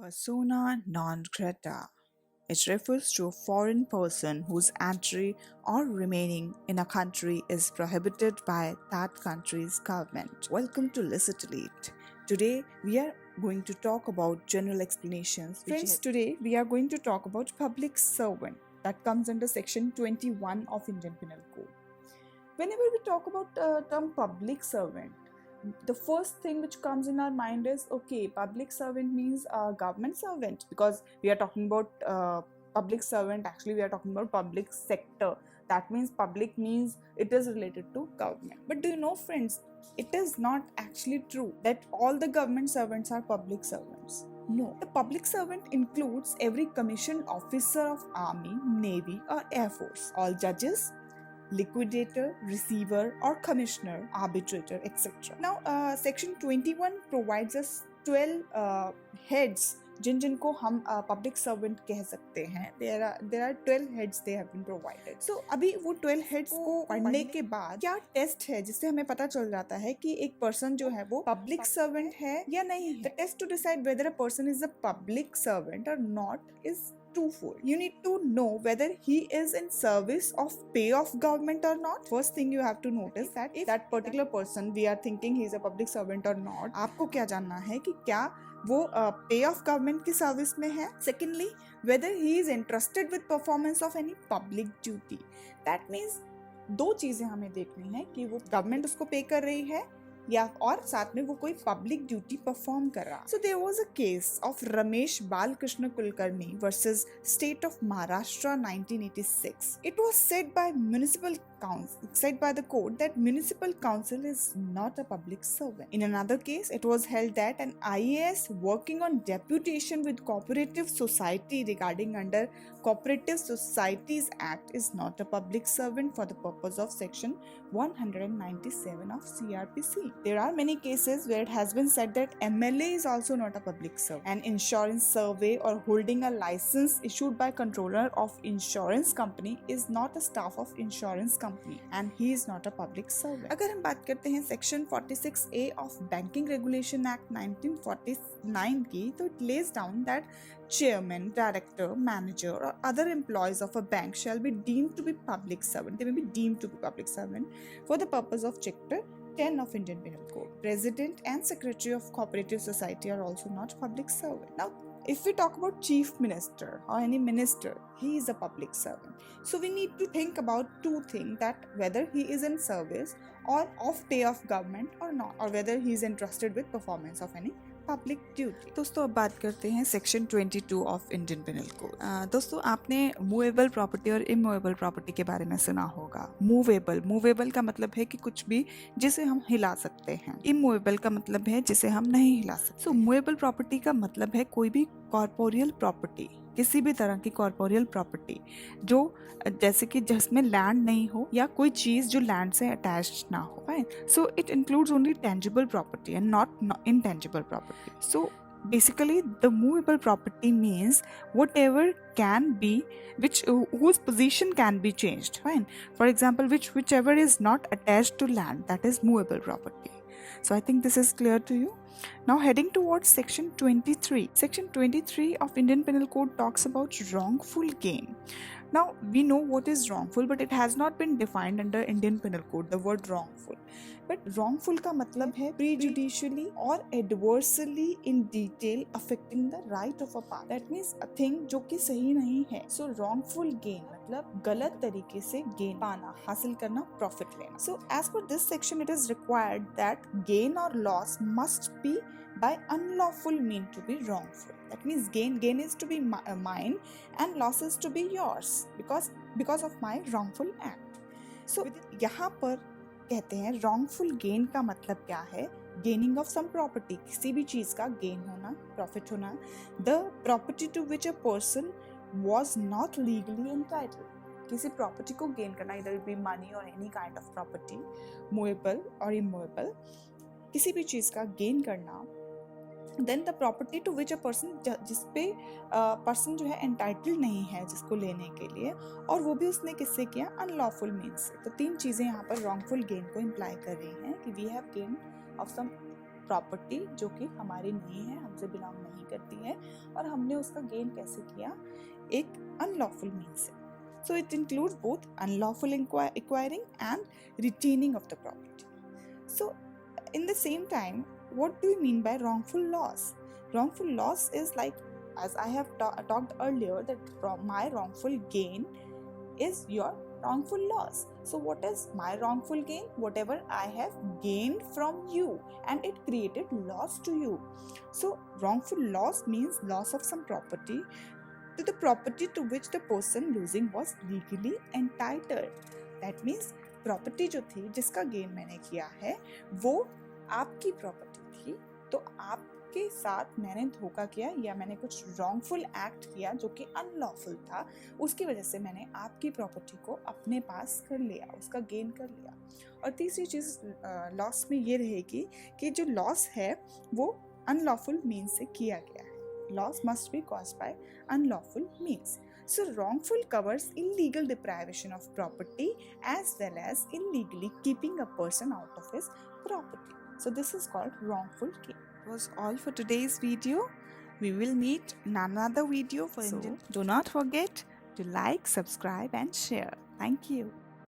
Persona non grata. It refers to a foreign person whose entry or remaining in a country is prohibited by that country's government. Welcome to LicitElite. Today we are going to talk about general explanations. Friends, today we are going to talk about public servant that comes under section 21 of Indian Penal Code. Whenever we talk about term public servant, the first thing which comes in our mind is okay, public servant means government servant, because we are talking about public servant. Actually we are talking about public sector. That means public means it is related to government. But do you know, friends, it is not actually true that all the government servants are public servants. No, the public servant includes every commissioned officer of army, navy or air force, all judges, liquidator, receiver or commissioner, arbitrator, etc. Now, section 21 provides us 12 heads जिनको हम public servant कह सकते हैं. there are 12 heads they have been provided. So अभी वो 12 heads को पढ़ने के बाद क्या टेस्ट है जिससे हमें पता चल जाता है कि एक पर्सन जो है वो पब्लिक सर्वेंट है या नहीं है. The test to decide whether a person is a public servant or not is twofold. You need to know whether he is in service of pay of government or not. First thing you have to notice that if that particular person we are thinking he is a public servant or not, आपको क्या जानना है कि क्या वो पे of government की service में है. Secondly, weather he is interested with performance of any public duty. That means दो चीजें हमें देखनी है कि वो गवर्नमेंट उसको पे कर रही है या और साथ में वो कोई पब्लिक ड्यूटी परफॉर्म कर रहा. So there was a case of Ramesh Balkrishna Kulkarni versus state of Maharashtra 1986. It was said by municipal council, said by the court that municipal council is not a public servant. In another case, it was held that an IAS working on deputation with cooperative society regarding under Cooperative Societies Act is not a public servant for the purpose of section 197 of CRPC. There are many cases where it has been said that MLA is also not a public servant. An insurance survey or holding a license issued by controller of insurance company is not a staff of insurance company and he is not a public servant. अगर हम बात करते हैं section 46A of Banking Regulation Act 1949 की, तो it lays down that chairman, director, manager or other employees of a bank shall be deemed to be public servant. They may be deemed to be public servant for the purpose of chapter 10 of Indian Penal Code. President and secretary of cooperative society are also not public servant. Now, if we talk about chief minister or any minister, he is a public servant. So we need to think about two things, that whether he is in service or of pay of government or not, or whether he is entrusted with performance of any public duty. दोस्तों अब बात करते हैं section 22 of Indian penal code. दोस्तों आपने movable property और immovable property के बारे में सुना होगा. मूवेबल का मतलब है कि कुछ भी जिसे हम हिला सकते हैं. इमूवेबल का मतलब है जिसे हम नहीं हिला सकते. सो मूवेबल प्रॉपर्टी का मतलब है कोई भी कॉर्पोरियल प्रॉपर्टी, किसी भी तरह की कॉर्पोरियल प्रॉपर्टी जो जैसे कि जिसमें लैंड नहीं हो या कोई चीज जो लैंड से अटैच्ड ना हो. Fine. So it includes only tangible property and not intangible property. So basically the movable property means whatever can be whose position can be changed. Fine. For example, whichever is not attached to land, that is movable property. So I think this is clear to you. Now heading towards section 23. Section 23 of Indian Penal Code talks about wrongful gain. Now we know what is wrongful, but it has not been defined under Indian Penal Code, the word wrongful. But wrongful का मतलब है prejudicially or adversely in detail affecting the right of a party. That means a thing जो कि सही नहीं है. So wrongful gain मतलब गलत तरीके से gain पाना, हासिल करना, profit लेना. So as per this section, it is required that gain or loss must be by unlawful mean to be wrongful. That means gain is to be mine and loss is to be yours because of my wrongful act. So यहाँ पर कहते हैं wrongful gain का मतलब क्या है. Gaining of some property, किसी भी चीज का gain होना, profit होना. The property to which a person was not legally entitled. किसी प्रॉपर्टी को गेन करना, either it be money or any kind of property, movable or immovable, किसी भी चीज का गेन करना. Then the property to which a person, जिस पे पर्सन जो है एंटाइटल्ड नहीं है जिसको लेने के लिए, और वो भी उसने किससे किया, अनलॉफुल मीन्स से. तो तीन चीज़ें यहाँ पर रॉन्गफुल गेन को इम्प्लाई कर रही हैं कि we have gain of some property जो कि हमारी नहीं है, हमसे बिलोंग नहीं करती है, और हमने उसका गेन कैसे किया, एक अनलॉफुल मीन से. So it includes both unlawful acquiring and retaining of the property. So in the same time, what do you mean by wrongful loss? Wrongful loss is like, as I have talked earlier, that my wrongful gain is your wrongful loss. So what is my wrongful gain? Whatever I have gained from you and it created loss to you. So wrongful loss means loss of some property, to the property to which the person losing was legally entitled. That means property जो थी जिसका gain मैंने किया है वो आपकी property थी, तो आपके साथ मैंने धोखा किया या मैंने कुछ रॉन्गफुल एक्ट किया जो कि अनलॉफुल था, उसकी वजह से मैंने आपकी प्रॉपर्टी को अपने पास कर लिया, उसका गेन कर लिया. और तीसरी चीज़ लॉस में ये रहेगी कि जो लॉस है वो अनलॉफुल मीन्स से किया गया है. Loss must be caused by unlawful means. So wrongful covers illegal deprivation of property as well as illegally keeping a person out of his property. So this is called wrongful gain. That was all for today's video. We will meet in another video for Indian. Do not forget to like, subscribe and share. Thank you.